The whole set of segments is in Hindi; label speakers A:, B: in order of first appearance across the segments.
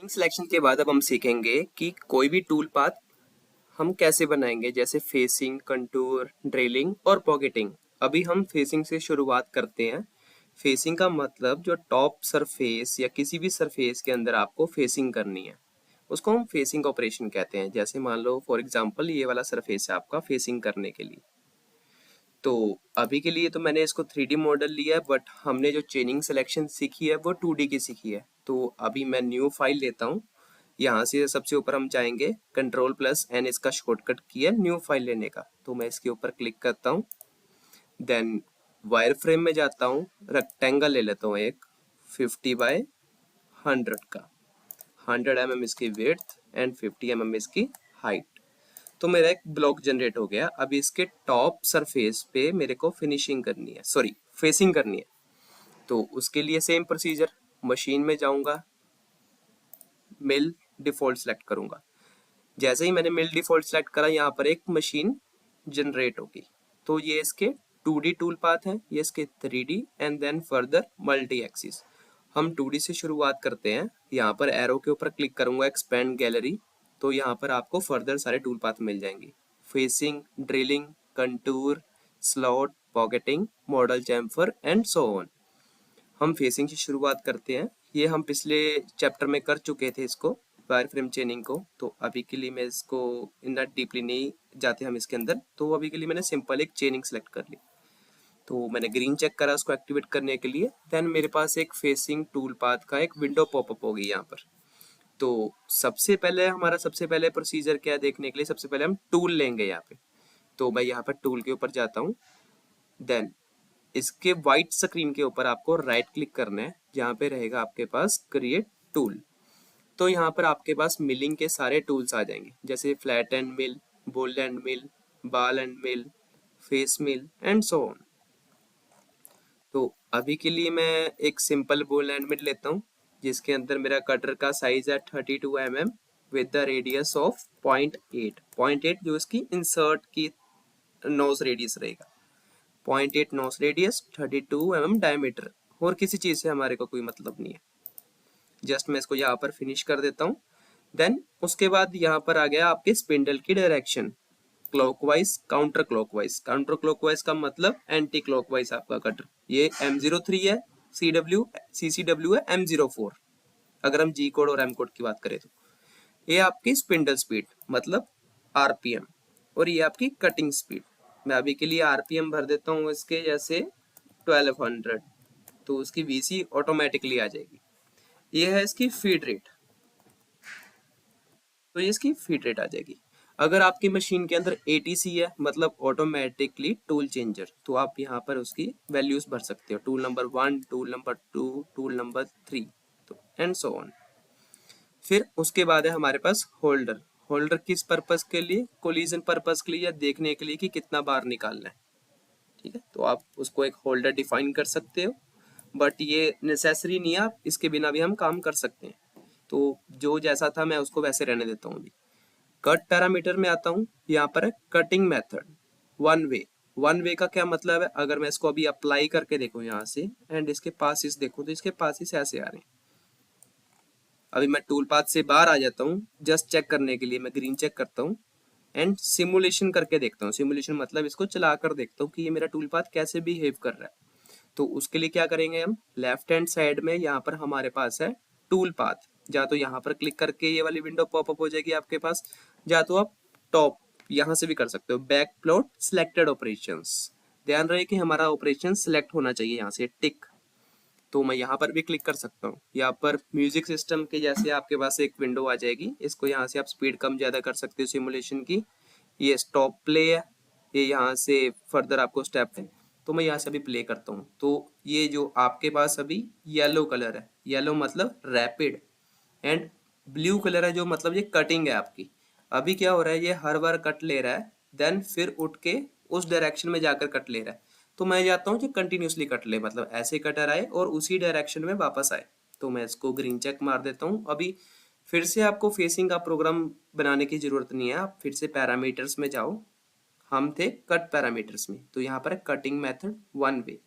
A: सिलेक्शन के बाद अब हम सीखेंगे कि कोई भी टूल पाथ हम कैसे बनाएंगे, जैसे फेसिंग, कंटूर, ड्रिलिंग और पॉकेटिंग। अभी हम फेसिंग से शुरुआत करते हैं। फेसिंग का मतलब जो टॉप सरफेस या किसी भी सरफेस के अंदर आपको फेसिंग करनी है, उसको हम फेसिंग ऑपरेशन कहते हैं। जैसे मान लो फॉर एग्जांपल ये वाला सरफेस है आपका फेसिंग करने के लिए। तो अभी के लिए तो मैंने इसको 3D मॉडल लिया है, बट हमने जो चेनिंग सिलेक्शन सीखी है वो 2D की सीखी है। तो अभी मैं न्यू फाइल लेता हूँ। यहाँ से सबसे ऊपर हम जाएंगे, Ctrl+N इसका शॉर्टकट की है न्यू फाइल लेने का। तो मैं इसके ऊपर क्लिक करता हूँ, देन वायर फ्रेम में जाता हूँ, रेक्टेंगल ले लेता हूँ एक 50x100 का, 100 mm इसकी विड्थ एंड 50 mm इसकी हाइट। तो मेरा एक ब्लॉक जनरेट हो गया। अभी इसके टॉप सरफेस पे मेरे को फिनिशिंग करनी है, सॉरी फेसिंग करनी है। तो उसके लिए सेम प्रोसीजर, मशीन में जाऊंगा, मिल डिफॉल्ट सेलेक्ट करूंगा। जैसे ही मैंने मिल डिफॉल्ट सेलेक्ट करा, यहाँ पर एक मशीन जनरेट होगी। तो ये इसके 2D टूल पाथ है, ये इसके 3D and then further multi axis. हम 2D से शुरुआत करते हैं। यहाँ पर एरो के ऊपर क्लिक करूंगा, एक्सपेंड गैलरी। तो यहाँ पर आपको फर्दर सारे टूल पाथ मिल जाएंगे, facing, drilling, contour, slot, pocketing, model chamfer and so on. हम फेसिंग से शुरुआत करते हैं। ये हम पिछले चैप्टर में कर चुके थे इसको, वायर फ्रेम चेनिंग को। तो अभी के लिए मैं इसको इतना डीपली नहीं जाते हम इसके अंदर। तो अभी के लिए मैंने सिंपल एक चेनिंग सेलेक्ट कर ली। तो मैंने ग्रीन चेक करा उसको एक्टिवेट करने के लिए। देन मेरे पास एक फेसिंग टूल पाथ का एक विंडो पॉपअप होगी यहाँ पर। तो सबसे पहले प्रोसीजर क्या है देखने के लिए, सबसे पहले हम टूल लेंगे यहाँ पे। तो मैं यहाँ पर टूल के ऊपर जाता हूँ, देन इसके व्हाइट स्क्रीन के ऊपर आपको राइट क्लिक करना है, जहाँ पे रहेगा आपके पास क्रिएट टूल। तो यहाँ पर आपके पास मिलिंग के सारे टूल्स आ जाएंगे, जैसे flat end mill, bold end mill, ball end mill, face mill and so on. तो अभी के लिए मैं एक सिंपल बोल्ड एंड मिल लेता हूँ, जिसके अंदर मेरा कटर का साइज है 32 mm with the radius of 0.8 जो इसकी इंसर्ट की नोज रेडियस रहेगा। 0.8 नोज रेडियस, 32 mm डायमीटर। और किसी चीज से हमारे को कोई मतलब नहीं है। जस्ट मैं इसको यहाँ पर फिनिश कर देता हूँ। देन उसके बाद यहाँ पर आ गया आपके स्पिंडल की direction, clockwise, counter clockwise. Counter clockwise का मतलब एंटी क्लॉकवाइज आपका कटर। ये M03 है, CCW है M04, अगर हम G कोड और M कोड की बात करें तो। ये आपकी स्पिंडल स्पीड मतलब RPM, और ये आपकी कटिंग स्पीड। मैं अभी के लिए RPM भर देता हूँ इसके, जैसे 1200, तो उसकी VC ऑटोमेटिकली आ जाएगी। ये है इसकी फीड रेट, तो ये इसकी फीड रेट आ जाएगी। अगर आपकी मशीन के अंदर ATC है मतलब ऑटोमेटिकली टूल चेंजर, तो आप यहाँ पर उसकी वैल्यूज भर सकते हो, tool number 1, tool number 2, tool number 3, तो एंड सो ऑन। फिर उसके बाद है हमारे पास होल्डर। होल्डर किस पर्पस के लिए, कोलिजन पर्पस के लिए, या देखने के लिए कि कितना बार निकालना है। ठीक है, तो आप उसको एक होल्डर डिफाइन कर सकते हो, बट ये नेसेसरी नहीं है, आप इसके बिना भी हम काम कर सकते हैं। तो जो जैसा था मैं उसको वैसे रहने देता हूँ। अभी कट पैरामीटर में आता हूँ, यहाँ पर है cutting method, one way. One way का क्या मतलब है, अगर मैं इसको अभी अप्लाई करके देखूँ यहाँ से एंड इसके पासिस देखूँ, तो इसके पासिस ऐसे आ रहे हैं। अभी मैं टूल पाथ से बाहर आ जाता हूँ, जस्ट चेक करने के लिए मैं ग्रीन चेक करता हूँ एंड सिमुलेशन करके देखता हूँ। सिमुलेशन मतलब इसको चला कर देखता हूँ कि ये मेरा टूल पाथ कैसे बिहेव कर रहा है। तो उसके लिए क्या करेंगे, हम लेफ्ट हैंड साइड में यहाँ पर हमारे पास है टूल पाथ। या तो यहाँ पर क्लिक करके ये वाली विंडो पॉपअप हो जाएगी आपके पास, या तो आप टॉप यहाँ से भी कर सकते हो, बैक प्लॉट सिलेक्टेड ऑपरेशंस। ध्यान रहे कि हमारा ऑपरेशन सिलेक्ट होना चाहिए, यहाँ से टिक। तो मैं यहाँ पर भी क्लिक कर सकता हूँ। यहाँ पर म्यूजिक सिस्टम के जैसे आपके पास एक विंडो आ जाएगी, इसको यहाँ से आप स्पीड कम ज्यादा कर सकते हो सिमुलेशन की। ये स्टॉप प्ले है, ये यहाँ से फर्दर आपको स्टेप है। तो मैं यहाँ से अभी प्ले करता हूँ। तो ये जो आपके पास अभी येलो कलर है, येलो मतलब रैपिड, एंड ब्लू कलर है जो मतलब ये कटिंग है आपकी। अभी क्या हो रहा है, ये हर बार कट ले रहा है, देन फिर उठ के उस डायरेक्शन में जाकर कट ले रहा है। तो मैं चाहता हूँ कि कंटिन्यूसली कट ले, मतलब ऐसे कटर आए और उसी डायरेक्शन में वापस आए। तो मैं इसको ग्रीन चेक मार देता हूँ। अभी फिर से आपको फेसिंग का प्रोग्राम बनाने की जरूरत नहीं है, आप फिर से पैरामीटर्स में जाओ। हम थे कट पैरामीटर्स में, तो यहाँ पर है कटिंग मेथड वन वे।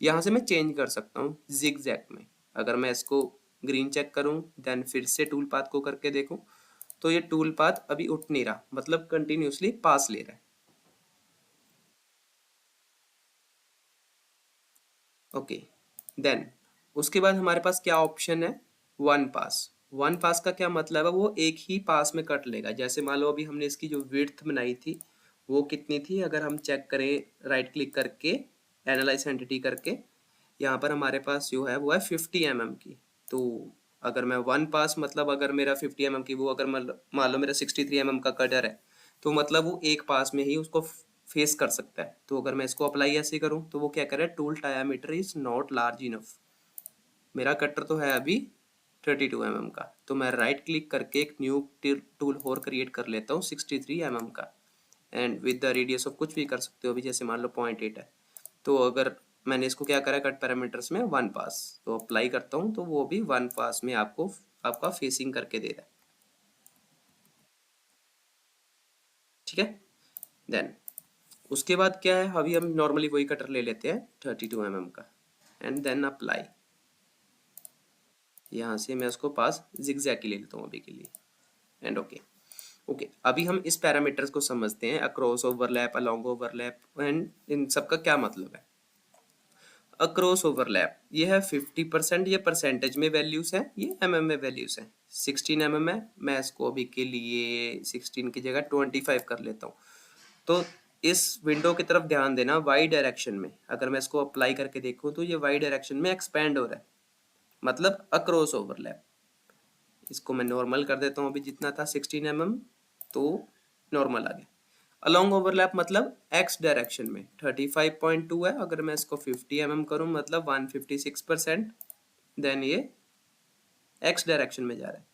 A: यहाँ से मैं चेंज कर सकता हूँ जिग जैग में। अगर मैं इसको ग्रीन चेक करूँ, देन फिर से टूल पाथ को करके देखूँ, तो ये टूल पाथ अभी उठ नहीं रहा, मतलब कंटिन्यूसली पास ले रहा है। ओके, देन उसके बाद हमारे पास क्या ऑप्शन है, वन पास। वन पास का क्या मतलब है, वो एक ही पास में कट लेगा। जैसे मान लो अभी हमने इसकी जो विड्थ बनाई थी वो कितनी थी, अगर हम चेक करें राइट क्लिक करके एनालाइज एंटिटी करके, यहाँ पर हमारे पास जो है वो है 50 mm की। तो अगर मैं वन पास मतलब अगर मेरा 50 mm की, वो अगर मान लो मेरा 63 mm का कटर है, तो मतलब वो एक पास में ही उसको फेस कर सकता है। तो अगर मैं इसको अप्लाई ऐसे करूँ तो वो क्या करे, tool diameter is not large enough. मेरा कटर तो है अभी 32 mm का, तो मैं राइट क्लिक करके एक न्यू टूल और क्रिएट कर लेता हूँ 63 mm का, and with the radius of कुछ भी कर सकते हो अभी, जैसे मान लो 0.8 है। तो अगर मैंने इसको क्या करा, कट पैरामीटर्स में वन पास, तो अप्लाई करता हूँ तो वो भी वन पास में आपको आपका फेसिंग करके दे रहा है। ठीक है, देन उसके बाद क्या है, अभी हम नॉर्मली वही कटर ले लेते हैं 32 mm का, एंड देन अप्लाई। यहाँ से मैं उसको पास जिगजैग की ले लेता हूँ अभी के लिए, एंड ओके। ओके, अभी हम इस पैरामीटर्स को समझते हैं, across overlap, along overlap, and in सब का क्या मतलब है। अक्रॉस ओवरलैप ये है 50%, ये परसेंटेज में वैल्यूज है, ये में वैल्यूज है। 16 है, मैं इसको अभी के लिए 16 की जगह 25 कर लेता हूँ। तो इस विंडो की तरफ ध्यान देना, वाई डायरेक्शन में अगर मैं इसको अप्लाई करके देखूँ तो ये वाई डायरेक्शन में एक्सपेंड हो रहा है, मतलब अक्रॉस ओवरलैप। इसको मैं नॉर्मल कर देता हूँ अभी, जितना था 16 तो नॉर्मल आ गया। अलोंग ओवरलैप मतलब एक्स डायरेक्शन में 35.2 है, अगर मैं इसको 50 करूँ मतलब 156%, देन ये एक्स डायरेक्शन में जा रहा है।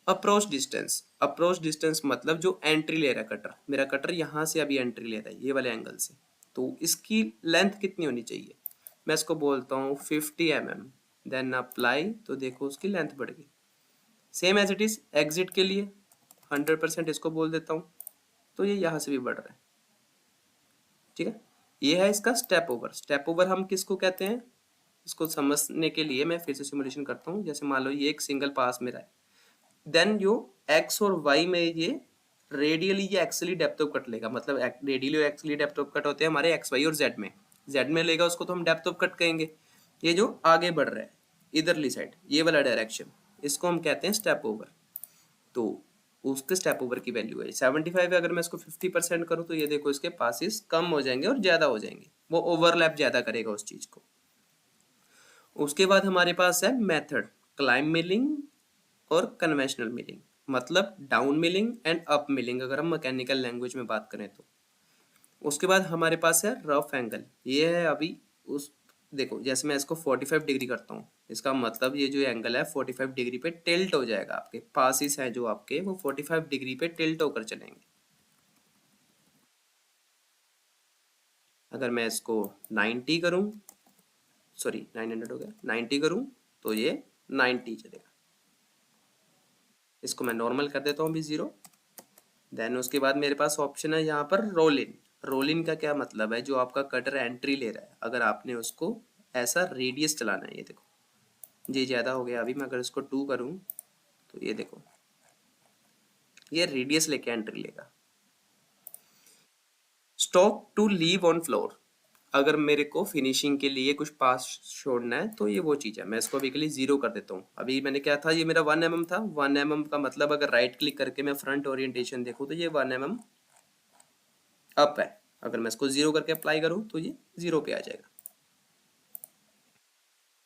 A: अप्रोच डिस्टेंस, अप्रोच डिस्टेंस मतलब जो एंट्री ले रहा है कटर, मेरा कटर यहाँ से अभी एंट्री ले रहा है ये वाले एंगल से, तो इसकी लेंथ कितनी होनी चाहिए, मैं इसको बोलता हूँ 50 देन अप्लाई, तो देखो उसकी लेंथ बढ़ गई। Same as it is exit के लिए 100% इसको बोल देता हूँ, तो ये यहाँ से भी बढ़ रहा है। ठीक है, ये है इसका स्टेप ओवर। स्टेप ओवर हम किसको कहते हैं, इसको समझने के लिए मैं फिर से सिमुलेशन करता हूँ। जैसे मान लो ये एक सिंगल पास मेरा है, देन जो एक्स और वाई में ये रेडियली ये एक्सली डेप्थ ऑफ कट लेगा, मतलब रेडियली और एक्सली डेप्थ ऑफ कट होते हैं हमारे एक्स वाई और जेड में लेगा उसको तो हम डेप्थ ऑफ कट कहेंगे। ये जो आगे बढ़ रहा है इधरली साइड, ये वाला डायरेक्शन, इसको हम कहते हैं स्टेप ओवर। तो उसके स्टेप ओवर की वैल्यू है 75 है, अगर मैं इसको 50% करूँ तो ये देखो इसके पासिस कम हो जाएंगे और ज्यादा हो जाएंगे, वो ओवरलैप ज्यादा करेगा उस चीज को। उसके बाद हमारे पास है मेथड, क्लाइंब मिलिंग और कन्वेंशनल मिलिंग, मतलब down milling and up milling अगर हम मैकेनिकल लैंग्वेज में बात करें तो। उसके बाद हमारे पास है रफ एंगल, ये है अभी उस, देखो जैसे मैं इसको 45 डिग्री करता हूँ, इसका मतलब ये जो एंगल है 45 डिग्री पे टिल्ट हो जाएगा, आपके पासिस है जो आपके वो 45 डिग्री पे टिल्ट होकर चलेंगे। अगर मैं इसको 90 करूँ, सॉरी 900 हो गया, 90 करूँ तो ये 90 चलेगा। इसको मैं नॉर्मल कर देता हूँ अभी 0। देन उसके बाद मेरे पास ऑप्शन है यहाँ पर रोल इन। रोल इन का क्या मतलब है, जो आपका कटर एंट्री ले रहा है, अगर आपने उसको ऐसा रेडियस चलाना है, ये देखो ये ज़्यादा हो गया, अभी मैं अगर इसको 2 करूँ तो ये देखो ये रेडियस लेके एंट्री लेगा। Stop to leave on floor, अगर मेरे को फिनिशिंग के लिए कुछ पास छोड़ना है तो ये वो चीज़ है। मैं इसको अभी के लिए 0 कर देता हूँ। अभी मैंने क्या था, ये मेरा 1 mm था, 1 mm का मतलब अगर राइट क्लिक करके मैं फ्रंट ओरिएंटेशन देखूँ तो ये 1 mm अप है। अगर मैं इसको 0 करके अप्लाई करूँ तो ये 0 पे आ जाएगा।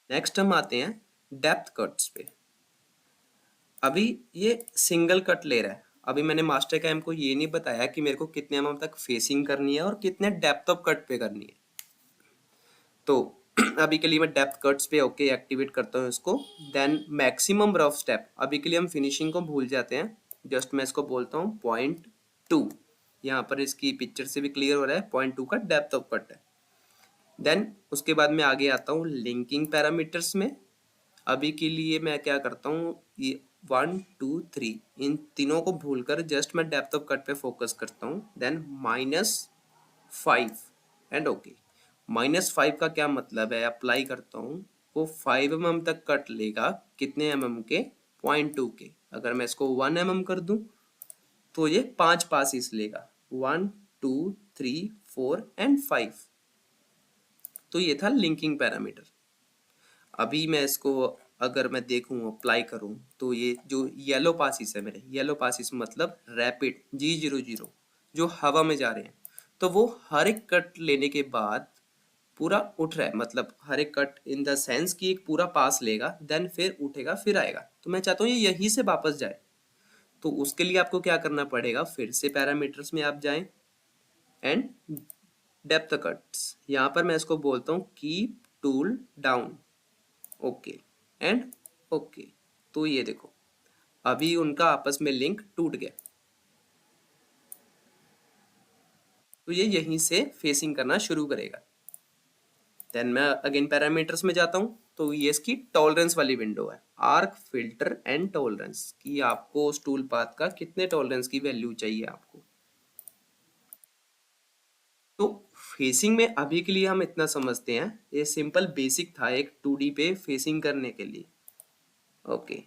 A: नेक्स्ट हम आते हैं डेप्थ कट्स पे। अभी ये सिंगल कट ले रहा है, अभी मैंने मास्टर कैम को ये नहीं बताया कि मेरे को कितने mm तक फेसिंग करनी है और कितने डेप्थ ऑफ कट पे करनी है। तो अभी के लिए मैं डेप्थ कट्स पे ओके एक्टिवेट करता हूँ इसको। देन मैक्सिमम रफ स्टेप, अभी के लिए हम फिनिशिंग को भूल जाते हैं, जस्ट मैं इसको बोलता हूँ 0.2, यहाँ पर इसकी पिक्चर से भी क्लियर हो रहा है 0.2 का डेप्थ ऑफ कट है। देन उसके बाद मैं आगे आता हूँ लिंकिंग पैरामीटर्स में। अभी के लिए मैं क्या करता हूँ, ये 1 2 3 इन तीनों को भूलकर जस्ट मैं डेप्थ ऑफ कट पे फोकस करता हूँ। Then -5 and okay. -5 का क्या मतलब है, अप्लाई करता हूँ वो 5 mm तक कट लेगा, कितने mm के, 0.2 के। अगर मैं इसको 1 mm कर दूं तो ये 5 पासिस लेगा, 1 2 3 4 एंड 5। तो ये था लिंकिंग पैरामीटर। अभी मैं इसको अगर मैं देखूं अप्लाई करूं तो ये जो येलो पासिस है मेरे, येलो पासिस मतलब रैपिड G00 जो हवा में जा रहे हैं, तो वो हर एक कट लेने के बाद पूरा उठ रहा है, मतलब हर एक कट इन द सेंस कि एक पूरा पास लेगा, देन फिर उठेगा फिर आएगा। तो मैं चाहता हूँ ये यहीं से वापस जाए। तो उसके लिए आपको क्या करना पड़ेगा, फिर से पैरामीटर्स में आप जाएं एंड डेप्थ कट्स, यहाँ पर मैं इसको बोलता हूँ keep tool down, okay and okay. तो ये देखो अभी उनका आपस में लिंक टूट गया। तो ये यहीं से फेसिंग करना शुरू करेगा। देन मैं अगेन पैरामीटर्स में जाता हूँ, तो ये इसकी टॉलरेंस वाली विंडो है, आर्क फिल्टर एंड टॉलरेंस कि आपको उस टूल पाथ का कितने टॉलरेंस की वैल्यू चाहिए आपको। तो फेसिंग में अभी के लिए हम इतना समझते हैं, ये सिंपल बेसिक था एक 2D पे फेसिंग करने के लिए। ओके।